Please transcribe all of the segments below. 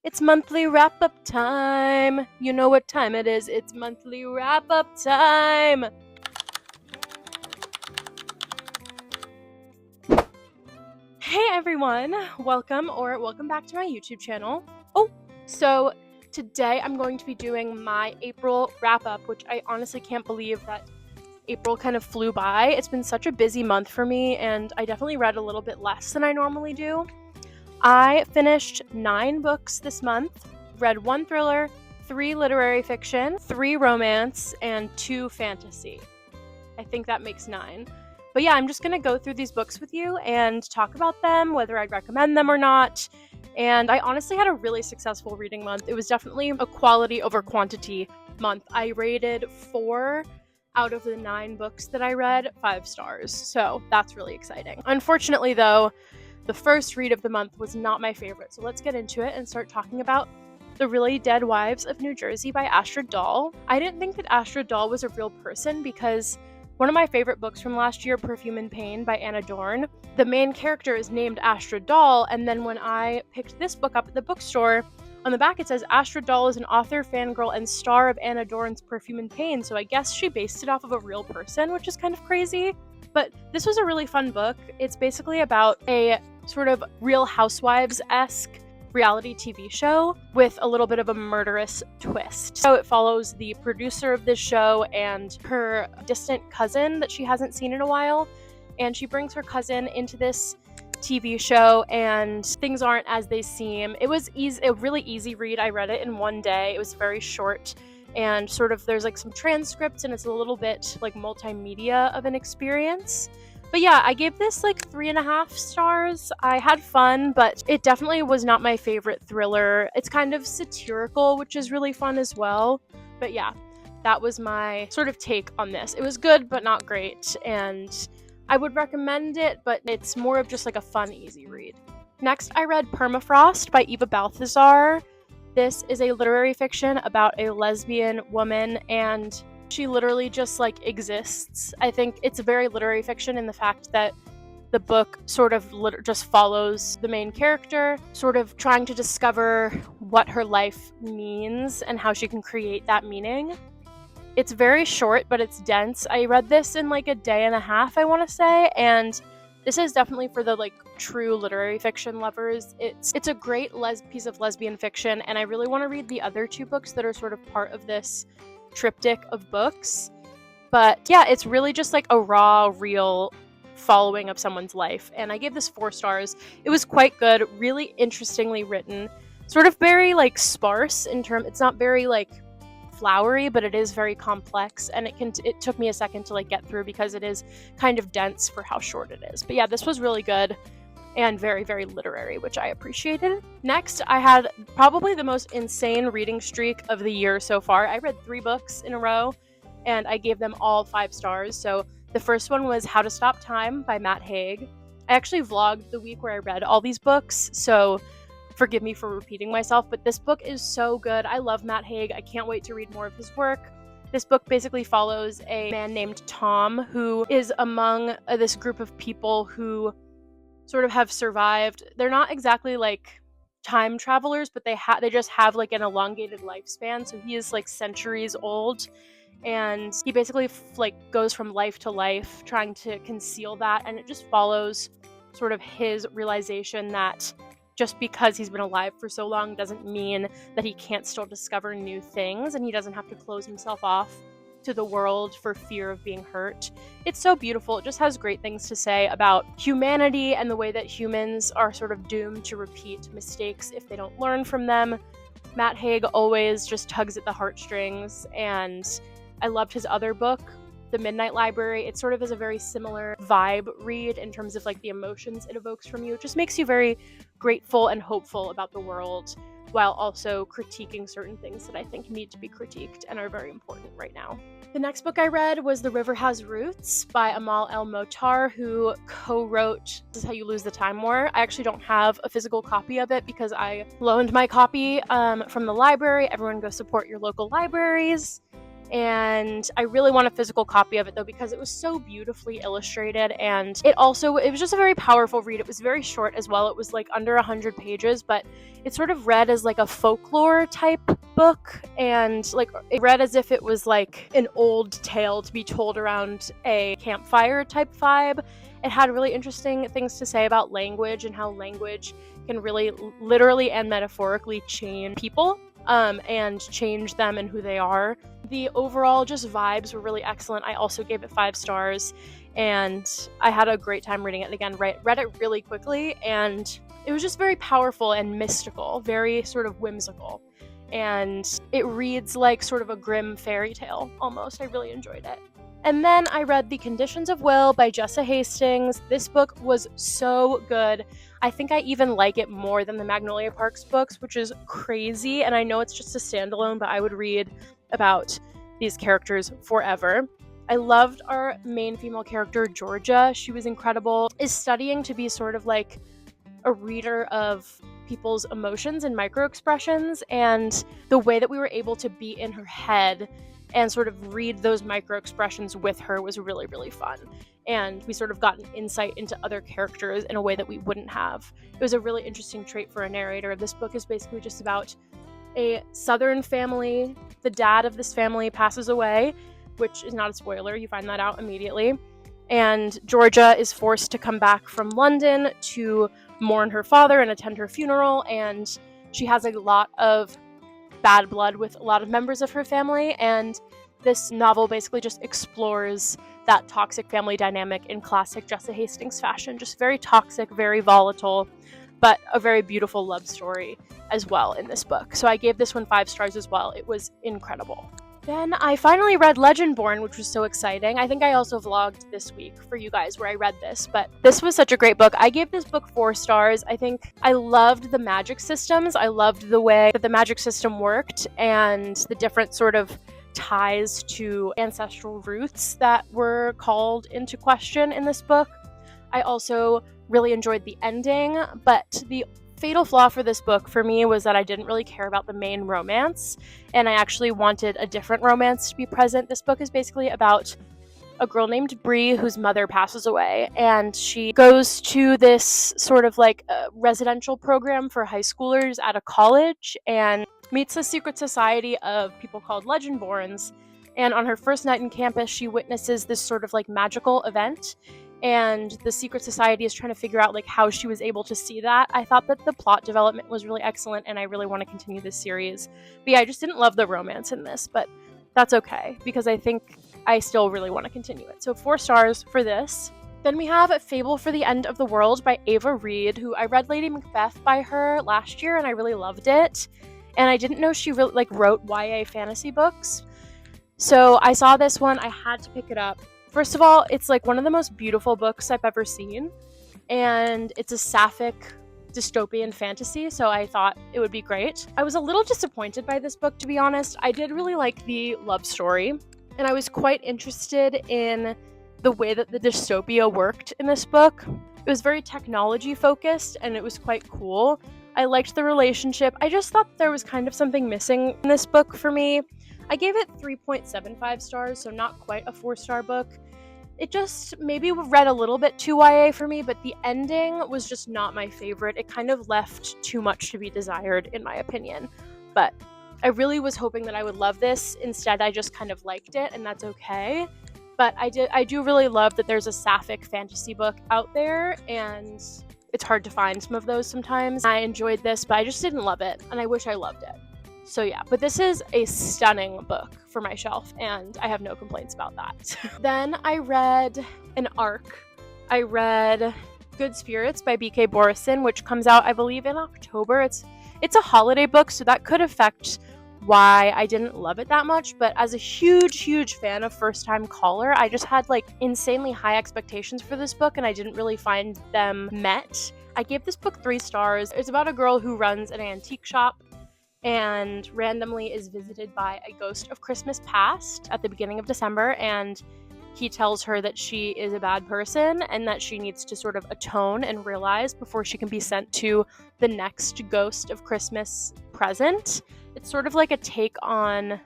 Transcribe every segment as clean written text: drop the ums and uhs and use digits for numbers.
It's monthly wrap-up time. You know what time it is. It's monthly wrap-up time. Hey everyone, welcome back to my YouTube channel. So today I'm going to be doing my April wrap-up, which I honestly can't believe that April kind of flew by. It's been such a busy month for me, and I definitely read a little bit less than I normally do. I finished 9 books this month, read 1 thriller, 3 literary fiction, 3 romance, and 2 fantasy. I think that makes 9. But yeah, I'm just going to go through these books with you and talk about them, whether I'd recommend them or not. And I honestly had a really successful reading month. It was definitely a quality over quantity month. I rated 4 out of the 9 books that I read 5 stars. So that's really exciting. Unfortunately, though, the first read of the month was not my favorite. So let's get into it and start talking about The Really Dead Wives of New Jersey by Astrid Dahl. I didn't think that Astrid Dahl was a real person because one of my favorite books from last year, Perfume and Pain by Anna Dorn, the main character is named Astrid Dahl, and then when I picked this book up at the bookstore, on the back it says Astrid Dahl is an author, fangirl, and star of Anna Dorn's Perfume and Pain, so I guess she based it off of a real person, which is kind of crazy. But this was a really fun book. It's basically about a sort of Real Housewives-esque reality TV show with a little bit of a murderous twist. So it follows the producer of this show and her distant cousin that she hasn't seen in a while, and she brings her cousin into this TV show and things aren't as they seem. It was a really easy read. I read it in one day. It was very short and sort of there's like some transcripts and it's a little bit like multimedia of an experience. But yeah, I gave this like 3.5 stars. I had fun, but it definitely was not my favorite thriller. It's kind of satirical, which is really fun as well. But yeah, that was my sort of take on this. It was good, but not great. And I would recommend it, but it's more of just like a fun, easy read. Next, I read Permafrost by Eva Balthazar. This is a literary fiction about a lesbian woman, and she literally just like exists. I think it's a very literary fiction in the fact that the book sort of just follows the main character, sort of trying to discover what her life means and how she can create that meaning. It's very short, but it's dense. I read this in like a day and a half, I want to say, and this is definitely for the like true literary fiction lovers. It's a great piece of lesbian fiction, and I really want to read the other 2 books that are sort of part of this triptych of books. But yeah, it's really just like a raw, real following of someone's life, and I gave this 4 stars. It was quite good, really interestingly written, sort of very like sparse it's not very like flowery, but it is very complex, and it took me a second to like get through because it is kind of dense for how short it is. But yeah, this was really good and very, very literary, which I appreciated. Next, I had probably the most insane reading streak of the year so far. I read 3 books in a row, and I gave them all 5 stars. So the first one was How to Stop Time by Matt Haig. I actually vlogged the week where I read all these books, so forgive me for repeating myself, but this book is so good. I love Matt Haig. I can't wait to read more of his work. This book basically follows a man named Tom who is among this group of people who sort of have survived. They're not exactly like time travelers, but they just have like an elongated lifespan. So he is like centuries old, and he basically like goes from life to life trying to conceal that, and it just follows sort of his realization that just because he's been alive for so long doesn't mean that he can't still discover new things, and he doesn't have to close himself off to the world for fear of being hurt. It's so beautiful. It just has great things to say about humanity and the way that humans are sort of doomed to repeat mistakes if they don't learn from them. Matt Haig always just tugs at the heartstrings, and I loved his other book, The Midnight Library. It sort of is a very similar vibe read in terms of like the emotions it evokes from you. It just makes you very grateful and hopeful about the world, while also critiquing certain things that I think need to be critiqued and are very important right now. The next book I read was The River Has Roots by Amal El Motar, who co-wrote This Is How You Lose the Time War. I actually don't have a physical copy of it because I loaned my copy from the library. Everyone go support your local libraries. and I really want a physical copy of it though because it was so beautifully illustrated, and it was just a very powerful read. It was very short as well. It was like under 100 pages, but it sort of read as like a folklore type book, and like it read as if it was like an old tale to be told around a campfire type vibe. It had really interesting things to say about language and how language can really literally and metaphorically change people and change them and who they are. The overall just vibes were really excellent. I also gave it 5 stars, and I had a great time reading it again. Read it really quickly, and it was just very powerful and mystical, very sort of whimsical. And it reads like sort of a grim fairy tale almost. I really enjoyed it. And then I read The Conditions of Will by Jessa Hastings. This book was so good. I think I even like it more than the Magnolia Parks books, which is crazy. And I know it's just a standalone, but I would read about these characters forever. I loved our main female character, Georgia. She was incredible. Is studying to be sort of like a reader of people's emotions and micro-expressions, and the way that we were able to be in her head and sort of read those micro-expressions with her was really, really fun. And we sort of got an insight into other characters in a way that we wouldn't have. It was a really interesting trait for a narrator. This book is basically just about a Southern family. The dad of this family passes away, which is not a spoiler. You find that out immediately. And Georgia is forced to come back from London to mourn her father and attend her funeral. And she has a lot of bad blood with a lot of members of her family, and this novel basically just explores that toxic family dynamic in classic Jessa Hastings fashion. Just very toxic, very volatile, but a very beautiful love story as well in this book. So I gave this one 5 stars as well. It was incredible. Then I finally read Legendborn, which was so exciting. I think I also vlogged this week for you guys where I read this, but this was such a great book. I gave this book 4 stars. I think I loved the magic systems. I loved the way that the magic system worked and the different sort of ties to ancestral roots that were called into question in this book. I also really enjoyed the ending, but the fatal flaw for this book for me was that I didn't really care about the main romance, and I actually wanted a different romance to be present. This book is basically about a girl named Bree whose mother passes away, and she goes to this sort of like residential program for high schoolers at a college and meets a secret society of people called Legendborns. And on her first night in campus, she witnesses this sort of like magical event, and the secret society is trying to figure out like how she was able to see that. I thought that the plot development was really excellent, and I really want to continue this series. But yeah, I just didn't love the romance in this, but that's okay because I think I still really want to continue it. So 4 stars for this. Then we have Fable for the End of the World by Ava Reed, who I read Lady Macbeth by her last year and I really loved it. And I didn't know she really wrote YA fantasy books. So I saw this one, I had to pick it up. First of all, it's like one of the most beautiful books I've ever seen, and it's a sapphic dystopian fantasy, so I thought it would be great. I was a little disappointed by this book, to be honest. I did really like the love story, and I was quite interested in the way that the dystopia worked in this book. It was very technology focused, and it was quite cool. I liked the relationship. I just thought there was kind of something missing in this book for me. I gave it 3.75 stars, so not quite a 4-star book. It just maybe read a little bit too YA for me, but the ending was just not my favorite. It kind of left too much to be desired, in my opinion. But I really was hoping that I would love this. Instead, I just kind of liked it, and that's okay. But I do really love that there's a sapphic fantasy book out there, and it's hard to find some of those sometimes. I enjoyed this, but I just didn't love it, and I wish I loved it. So yeah, but this is a stunning book for my shelf, and I have no complaints about that. Then I read an arc. I read Good Spirits by B.K. Borison, which comes out, I believe, in October. It's a holiday book, so that could affect why I didn't love it that much, but as a huge fan of First Time Caller, I just had like insanely high expectations for this book, and I didn't really find them met. I gave this book 3 stars. It's about a girl who runs an antique shop and randomly is visited by a ghost of Christmas past at the beginning of December, and he tells her that she is a bad person and that she needs to sort of atone and realize before she can be sent to the next ghost of Christmas present. It's sort of like a take on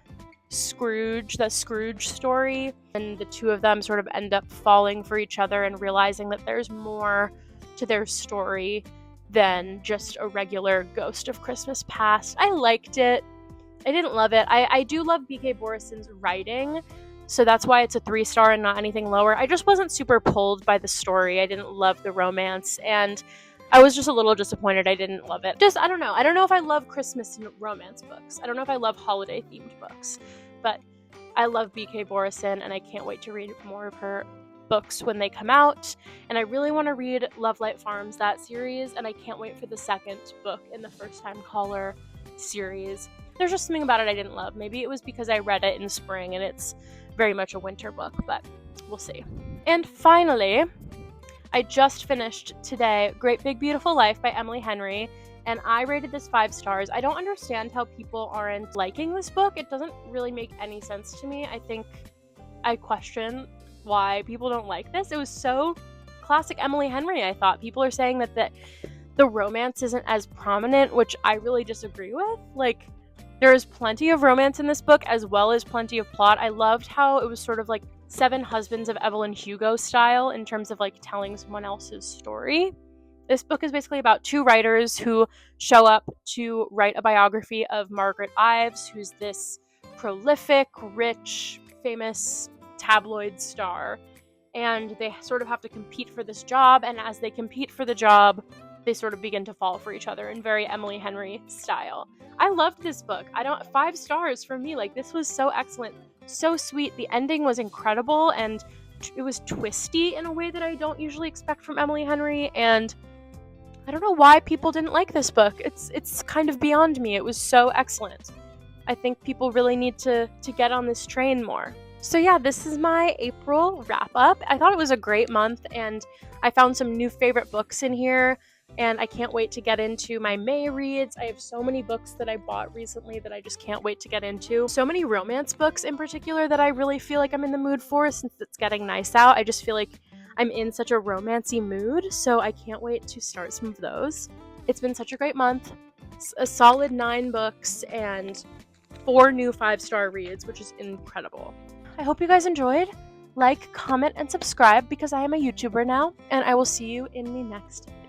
Scrooge, the Scrooge story, and the two of them sort of end up falling for each other and realizing that there's more to their story than just a regular Ghost of Christmas Past. I liked it. I didn't love it. I do love B.K. Borison's writing, so that's why it's a 3-star and not anything lower. I just wasn't super pulled by the story. I didn't love the romance, and I was just a little disappointed I didn't love it. I don't know. I don't know if I love Christmas romance books. I don't know if I love holiday-themed books, but I love B.K. Borison, and I can't wait to read more of her books when they come out. And I really want to read Love Light Farms, that series, and I can't wait for the second book in the First Time Caller series. There's just something about it I didn't love. Maybe it was because I read it in spring and it's very much a winter book, but we'll see. And finally, I just finished today Great Big Beautiful Life by Emily Henry, and I rated this 5 stars. I don't understand how people aren't liking this book. It doesn't really make any sense to me. I think I question why people don't like this. It was so classic Emily Henry, I thought. People are saying that the romance isn't as prominent, which I really disagree with. Like, there is plenty of romance in this book as well as plenty of plot. I loved how it was sort of like Seven Husbands of Evelyn Hugo style in terms of like telling someone else's story. This book is basically about 2 writers who show up to write a biography of Margaret Ives, who's this prolific, rich, famous tabloid star. And they sort of have to compete for this job, and as they compete for the job, they sort of begin to fall for each other in very Emily Henry style. I loved this book. 5 stars for me. Like, this was so excellent, so sweet. The ending was incredible, and it was twisty in a way that I don't usually expect from Emily Henry, and I don't know why people didn't like this book. It's kind of beyond me. It was so excellent. I think people really need to get on this train more. So yeah, this is my April wrap-up. I thought it was a great month, and I found some new favorite books in here, and I can't wait to get into my May reads. I have so many books that I bought recently that I just can't wait to get into. So many romance books in particular that I really feel like I'm in the mood for since it's getting nice out. I just feel like I'm in such a romancy mood, so I can't wait to start some of those. It's been such a great month. It's a solid 9 books and 4 new 5-star reads, which is incredible. I hope you guys enjoyed. Like, comment, and subscribe because I am a YouTuber now, and I will see you in the next video.